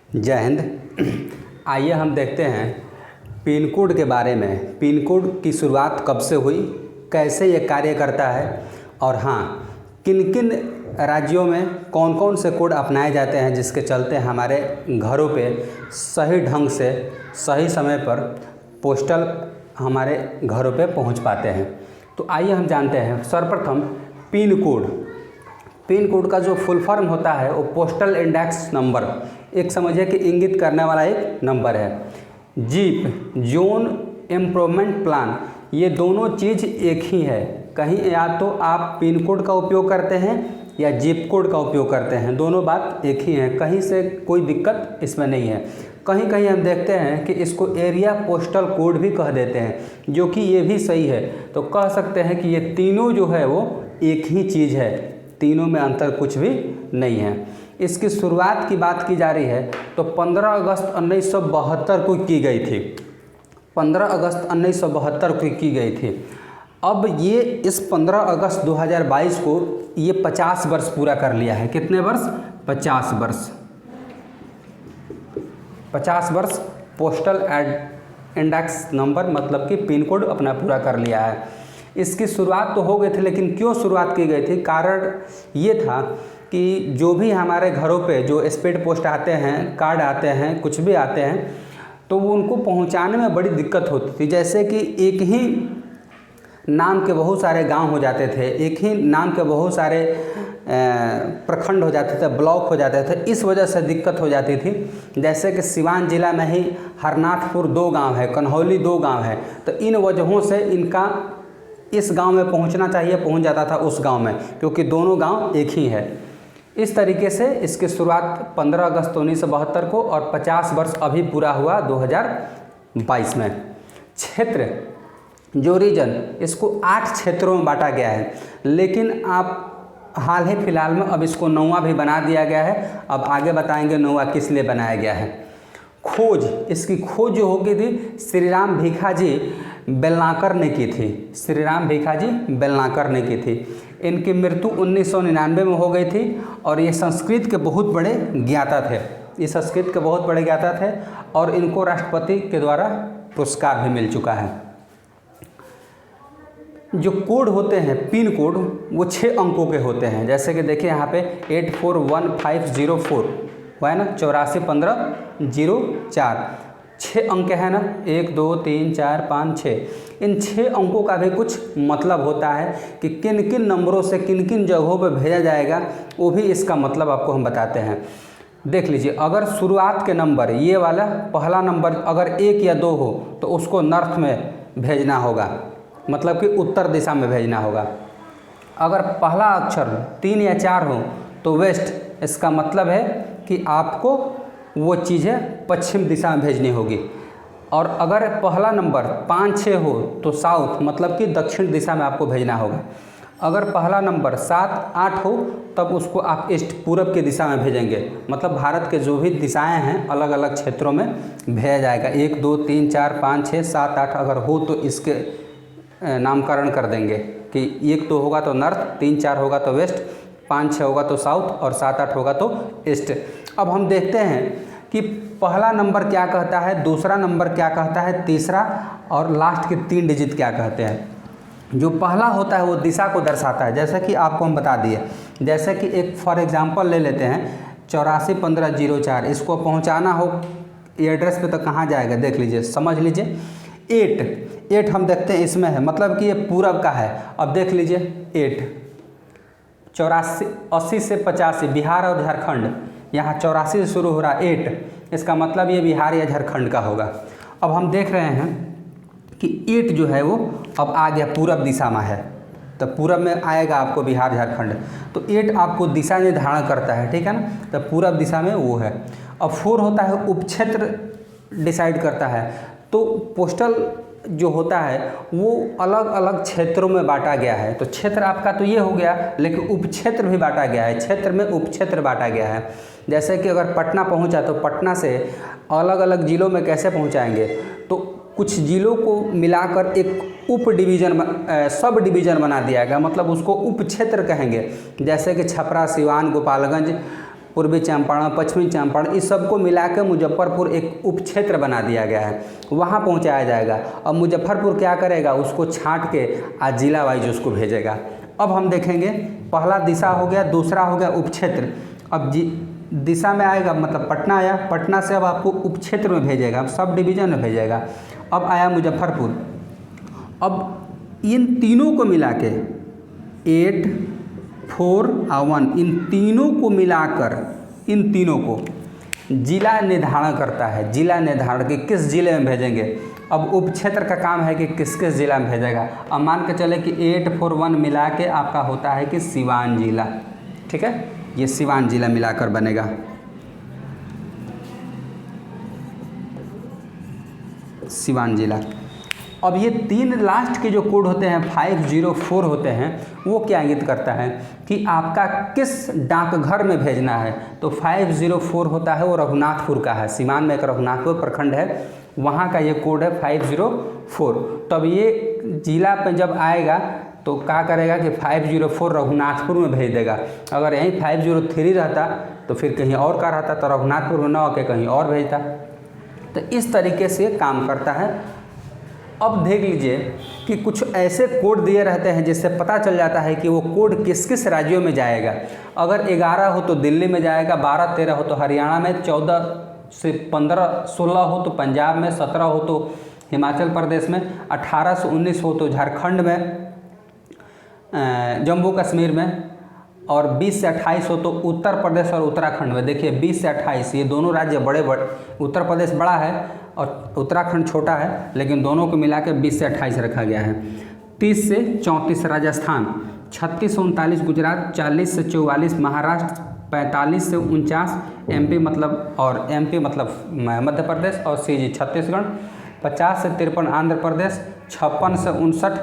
जय हिंद। आइए हम देखते हैं पिन कोड के बारे में। पिन कोड की शुरुआत कब से हुई, कैसे ये कार्य करता है और हाँ, किन किन राज्यों में कौन कौन से कोड अपनाए जाते हैं जिसके चलते हमारे घरों पे सही ढंग से सही समय पर पोस्टल हमारे घरों पे पहुंच पाते हैं। तो आइए हम जानते हैं सर्वप्रथम पिन कोड। पिन कोड का जो फुल फॉर्म होता है वो पोस्टल इंडेक्स नंबर, एक समझिए कि इंगित करने वाला एक नंबर है। जीप जोन इम्प्रूवमेंट प्लान, ये दोनों चीज़ एक ही है। कहीं या तो आप पिन कोड का उपयोग करते हैं या जिप कोड का उपयोग करते हैं, दोनों बात एक ही है, कहीं से कोई दिक्कत इसमें नहीं है। कहीं कहीं हम देखते हैं कि इसको एरिया पोस्टल कोड भी कह देते हैं, जो कि ये भी सही है। तो कह सकते हैं कि ये तीनों जो है वो एक ही चीज़ है, तीनों में अंतर कुछ भी नहीं है। इसकी शुरुआत की बात की जा रही है तो 15 अगस्त 1972 को की गई थी। 15 अगस्त 1972 को की गई थी। अब ये इस 15 अगस्त 2022 को ये 50 वर्ष पूरा कर लिया है। कितने वर्ष? 50 वर्ष। 50 वर्ष पोस्टल इंडेक्स नंबर मतलब कि पिन कोड अपना पूरा कर लिया है। इसकी शुरुआत तो हो गई थी, लेकिन क्यों शुरुआत की गई थी? कारण ये था कि जो भी हमारे घरों पे जो स्पीड पोस्ट आते हैं, कार्ड आते हैं, कुछ भी आते हैं, तो वो उनको पहुंचाने में बड़ी दिक्कत होती थी। जैसे कि एक ही नाम के बहुत सारे गांव हो जाते थे, एक ही नाम के बहुत सारे प्रखंड हो जाते थे, ब्लॉक हो जाते थे, इस वजह से दिक्कत हो जाती थी। जैसे कि सिवान जिला में ही हरनाथपुर 2 गांव है, कन्हौली 2 गांव है, तो इन वजहों से इनका इस गांव में पहुंचना चाहिए, पहुंच जाता था उस गांव में, क्योंकि दोनों गांव एक ही है। इस तरीके से इसकी शुरुआत 15 अगस्त 1972 को और 50 वर्ष अभी पूरा हुआ 2022 में। क्षेत्र जो रीजन, इसको 8 क्षेत्रों में बांटा गया है, लेकिन आप हाल ही फिलहाल में अब इसको 9वां भी बना दिया गया है। अब आगे बताएंगे 9वां किस लिए बनाया गया है। खोज, इसकी खोज जो होगी थी श्रीराम भिखाजी बेलनाकर ने की थी। श्रीराम भिखाजी बेलनाकर ने की थी। इनकी मृत्यु 1999 में हो गई थी और ये संस्कृत के बहुत बड़े ज्ञाता थे। ये संस्कृत के बहुत बड़े ज्ञाता थे और इनको राष्ट्रपति के द्वारा पुरस्कार भी मिल चुका है। जो कोड होते हैं पिन कोड, वो 6 अंकों के होते हैं। जैसे कि देखिए यहाँ पे 841504 हुआ है ना, 841504, 6 अंक है ना, 1 2 3 4 5 6। इन 6 अंकों का भी कुछ मतलब होता है कि किन किन नंबरों से किन किन जगहों पर भेजा जाएगा, वो भी इसका मतलब आपको हम बताते हैं। देख लीजिए, अगर शुरुआत के नंबर ये वाला पहला नंबर अगर 1 या 2 हो तो उसको नॉर्थ में भेजना होगा, मतलब कि उत्तर दिशा में भेजना होगा। अगर पहला अक्षर 3 या 4 हो तो वेस्ट, इसका मतलब है कि आपको वो चीज़ें पश्चिम दिशा में भेजनी होगी। और अगर पहला नंबर 5 6 हो तो साउथ, मतलब कि दक्षिण दिशा में आपको भेजना होगा। अगर पहला नंबर 7 8 हो तब उसको आप ईस्ट, पूरब की दिशा में भेजेंगे। मतलब भारत के जो भी दिशाएं हैं अलग अलग क्षेत्रों में भेजा जाएगा। 1 2 3 4 5 6 7 8 अगर हो तो इसके नामकरण कर देंगे कि 1 2 होगा तो नॉर्थ, 3 4 होगा तो वेस्ट, 5 6 होगा तो साउथ और 7 8 होगा तो ईस्ट। अब हम देखते हैं कि पहला नंबर क्या कहता है, दूसरा नंबर क्या कहता है, तीसरा और लास्ट के 3 डिजिट क्या कहते हैं। जो पहला होता है वो दिशा को दर्शाता है, जैसा कि आपको हम बता दिए। जैसे कि एक फॉर एग्जांपल ले लेते हैं 841504, इसको पहुंचाना हो ये एड्रेस पे तो कहाँ जाएगा, देख लीजिए, समझ लीजिए। 8 हम देखते हैं इसमें है, मतलब कि ये पूरब का है। अब देख लीजिए 8 84 80 से 85 बिहार और झारखंड, यहाँ 84 से शुरू हो रहा 8, इसका मतलब ये बिहार या झारखंड का होगा। अब हम देख रहे हैं कि 8 जो है वो अब आ गया पूरब दिशा में है, तो पूरब में आएगा आपको बिहार झारखंड, तो 8 आपको दिशा निर्धारण करता है, ठीक है ना, तो पूरब दिशा में वो है। अब 4 होता है उपक्षेत्र डिसाइड करता है। तो पोस्टल जो होता है वो अलग अलग क्षेत्रों में बांटा गया है। तो क्षेत्र आपका तो ये हो गया, लेकिन उपक्षेत्र भी बांटा गया है, क्षेत्र में उपक्षेत्र बांटा गया है। जैसे कि अगर पटना पहुंचा तो पटना से अलग अलग ज़िलों में कैसे पहुंचाएंगे, तो कुछ ज़िलों को मिलाकर एक उप डिवीज़न सब डिवीज़न बना दिया गया, मतलब उसको उप क्षेत्र कहेंगे। जैसे कि छपरा, सिवान, गोपालगंज, पूर्वी चंपारण, पश्चिमी चंपारण, इस सबको मिला के मुजफ्फरपुर एक उप क्षेत्र बना दिया गया है, वहाँ पहुँचाया जाएगा। अब मुजफ्फरपुर क्या करेगा, उसको छांट के आज जिला वाइज उसको भेजेगा। अब हम देखेंगे, पहला दिशा हो गया, दूसरा हो गया उप क्षेत्र। अब दिशा में आएगा मतलब पटना आया, पटना से अब आपको उप क्षेत्र में भेजेगा, अब सब डिवीज़न में भेजेगा। अब आया मुजफ्फरपुर। अब इन तीनों को मिला के 8, 4 और 1, इन तीनों को मिलाकर इन तीनों को जिला निर्धारण करता है। जिला निर्धारण कि किस जिले में भेजेंगे। अब उप क्षेत्र का काम है कि किस किस जिला में भेजेगा। अब मान के चले कि 8, 4, 1 मिला के आपका होता है कि सिवान जिला, ठीक है, ये सिवान जिला मिलाकर बनेगा। सिवान जिला। अब ये 3 लास्ट के जो कोड होते हैं 504 होते हैं, वो क्या इंगित करता है कि आपका किस डाकघर में भेजना है। तो 504 होता है वो रघुनाथपुर का है, सीवान में एक रघुनाथपुर प्रखंड है, वहाँ का ये कोड है 504। तब ये जिला पे जब आएगा तो क्या करेगा कि 504 रघुनाथपुर में भेज देगा। अगर यहीं 503 रहता तो फिर कहीं और का रहता, तो रघुनाथपुर में न होकर कहीं और भेजता। तो इस तरीके से काम करता है। अब देख लीजिए कि कुछ ऐसे कोड दिए रहते हैं जिससे पता चल जाता है कि वो कोड किस किस राज्यों में जाएगा। अगर 11 हो तो दिल्ली में जाएगा, 12-13 हो तो हरियाणा में, 14 से 15-16 हो तो पंजाब में, 17 हो तो हिमाचल प्रदेश में, 18 से 19 हो तो झारखंड में, जम्मू कश्मीर में, और 20 से 28 हो तो उत्तर प्रदेश और उत्तराखंड में। देखिए 20 से 28 ये दोनों राज्य बड़े, उत्तर प्रदेश बड़ा है और उत्तराखंड छोटा है, लेकिन दोनों को मिला के 20 से 28 रखा गया है। 30 से 34 राजस्थान, 36 से 39 गुजरात, 40 से 44 महाराष्ट्र, 45 से 49 MP मतलब मध्य प्रदेश और CG छत्तीसगढ़, 50 से 53 आंध्र प्रदेश, 56 से 59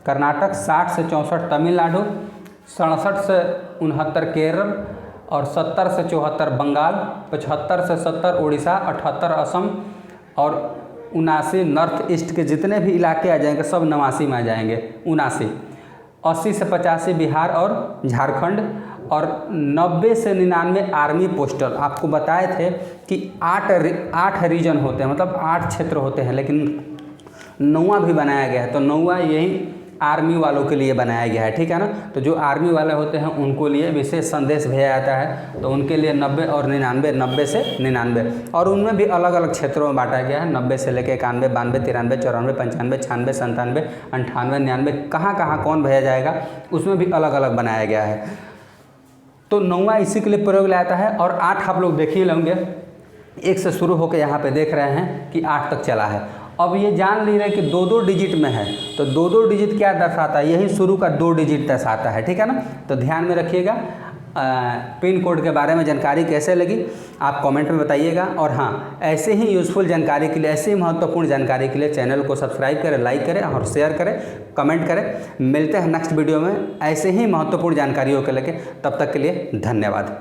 कर्नाटक, 60 से 64 तमिलनाडु, 67 से 69 केरल और 70 से 74 बंगाल, 75 से 70 उड़ीसा, 78 असम और 79 नॉर्थ ईस्ट के जितने भी इलाके आ जाएंगे सब 89 में आ जाएंगे। 79, 80 से 85 बिहार और झारखंड और 90 से 99 आर्मी पोस्टल। आपको बताए थे कि 8 रीजन होते हैं, मतलब 8 क्षेत्र होते हैं, लेकिन 9वां भी बनाया गया है। तो 9वां यही आर्मी वालों के लिए बनाया गया है, ठीक है ना। तो जो आर्मी वाले होते हैं उनको लिए विशेष संदेश भेजा जाता है, तो उनके लिए 90 और 99, 90 से 99, और उनमें भी अलग अलग क्षेत्रों में बांटा गया है। 90 से लेकर 91, 92, 93, 94, 95, 96, 97, 98, 99, कहाँ कहाँ कौन भेजा जाएगा उसमें भी अलग अलग बनाया गया है। तो 9वां इसी के लिए प्रयोग लाता है। और 8 आप लोग देख ही लेंगे, 1 से शुरू होकर यहाँ पे देख रहे हैं कि 8 तक चला है। अब ये जान ली रहे कि 2-2 डिजिट में है, तो 2-2 डिजिट क्या दर्शाता है, यही शुरू का 2 डिजिट दर्शाता है, ठीक है ना। तो ध्यान में रखिएगा। पिन कोड के बारे में जानकारी कैसे लगी आप कमेंट में बताइएगा। और हाँ, ऐसे ही यूज़फुल जानकारी के लिए, ऐसे ही महत्वपूर्ण जानकारी के लिए चैनल को सब्सक्राइब करें, लाइक करें और शेयर करें, कमेंट करें। मिलते हैं नेक्स्ट वीडियो में ऐसे ही महत्वपूर्ण जानकारियों के लेके। तब तक के लिए धन्यवाद।